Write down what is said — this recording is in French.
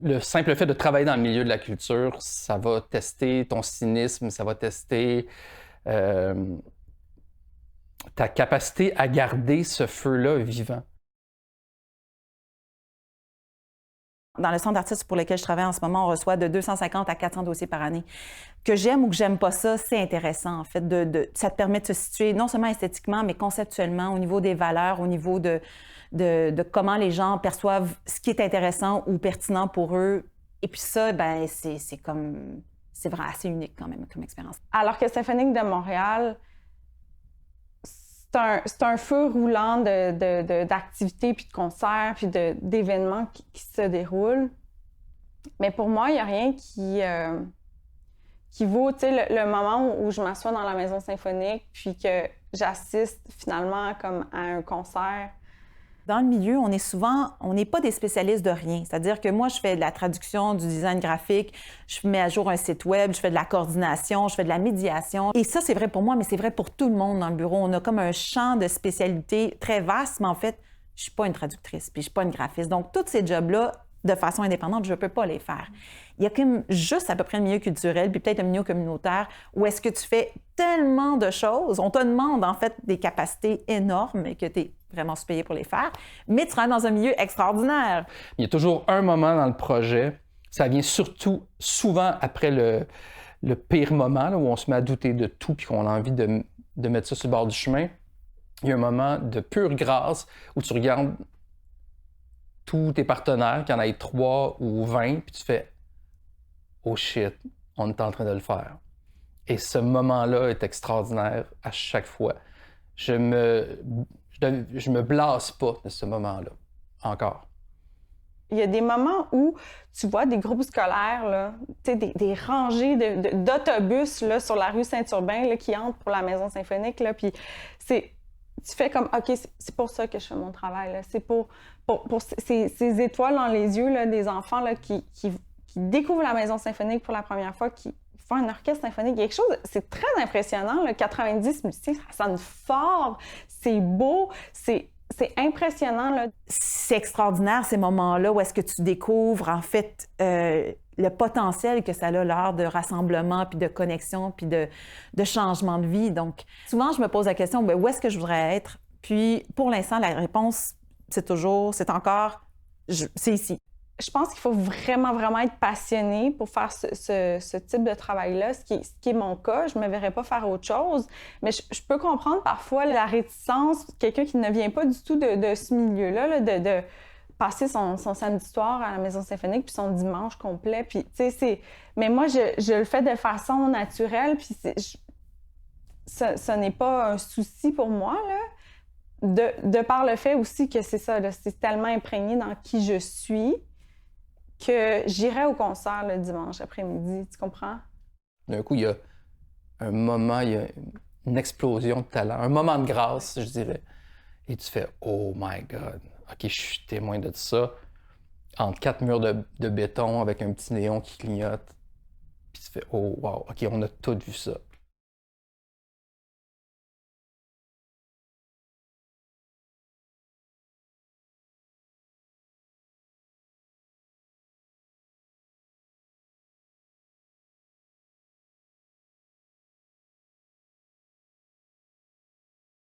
Le simple fait de travailler dans le milieu de la culture, ça va tester ton cynisme, ça va tester ta capacité à garder ce feu-là vivant. Dans le centre d'artistes pour lequel je travaille en ce moment, on reçoit de 250 à 400 dossiers par année. Que j'aime ou que j'aime pas ça, c'est intéressant, en fait. Ça te permet de se situer non seulement esthétiquement, mais conceptuellement, au niveau des valeurs, au niveau de comment les gens perçoivent ce qui est intéressant ou pertinent pour eux. Et puis ça, ben c'est vraiment assez unique quand même comme expérience. À l'Orchestre symphonique de Montréal, c'est un feu roulant d'activités, puis de concerts, puis d'événements qui se déroulent. Mais pour moi, il n'y a rien qui vaut le moment où je m'assois dans la maison symphonique, puis que j'assiste finalement comme à un concert. Dans le milieu, on n'est pas des spécialistes de rien. C'est-à-dire que moi, je fais de la traduction, du design graphique, je mets à jour un site web, je fais de la coordination, je fais de la médiation. Et ça, c'est vrai pour moi, mais c'est vrai pour tout le monde dans le bureau. On a comme un champ de spécialité très vaste, mais en fait, je suis pas une traductrice, puis je suis pas une graphiste. Donc, tous ces jobs-là, de façon indépendante, je peux pas les faire. Il y a comme juste à peu près le milieu culturel, puis peut-être le milieu communautaire, où est-ce que tu fais tellement de choses. On te demande, en fait, des capacités énormes et que tu es vraiment sous-payé pour les faire, mais tu travailles dans un milieu extraordinaire. Il y a toujours un moment dans le projet, ça vient surtout souvent après le pire moment, là, où on se met à douter de tout puis qu'on a envie de mettre ça sur le bord du chemin. Il y a un moment de pure grâce où tu regardes tous tes partenaires, qu'il y en ait 3 ou 20, puis tu fais « Oh shit, on est en train de le faire ». Et ce moment-là est extraordinaire à chaque fois. Je me blasse pas de ce moment-là, encore. Il y a des moments où tu vois des groupes scolaires, là, des rangées d'autobus là, sur la rue Saint-Urbain là, qui entrent pour la maison symphonique. Là, puis tu fais comme, OK, c'est pour ça que je fais mon travail. Là. C'est pour ces étoiles dans les yeux là, des enfants là, qui découvrent la maison symphonique pour la première fois, qui font un orchestre symphonique. Il y a quelque chose, c'est très impressionnant. Là, 90 musiciens, ça sonne fort, c'est beau, c'est impressionnant. Là. C'est extraordinaire, ces moments-là, où est-ce que tu découvres, en fait, le potentiel que ça a l'heure de rassemblement, puis de connexion, puis de changement de vie. Donc, souvent, je me pose la question, bien, où est-ce que je voudrais être? Puis, pour l'instant, la réponse, c'est ici. Je pense qu'il faut vraiment, vraiment être passionné pour faire ce type de travail-là, ce qui est mon cas. Je ne me verrais pas faire autre chose. Mais je peux comprendre parfois la réticence, quelqu'un qui ne vient pas du tout de ce milieu-là, là, de passer son samedi soir à la maison symphonique puis son dimanche complet. Puis, mais moi, je le fais de façon naturelle, puis ce n'est pas un souci pour moi, là. De par le fait aussi que c'est ça, là, c'est tellement imprégné dans qui je suis que j'irai au concert le dimanche après-midi, tu comprends? D'un coup, il y a un moment, il y a une explosion de talent, un moment de grâce, je dirais. Et tu fais « Oh my God! OK, je suis témoin de ça. » Entre 4 murs de béton avec un petit néon qui clignote. Puis tu fais « Oh wow! OK, on a tous vu ça. »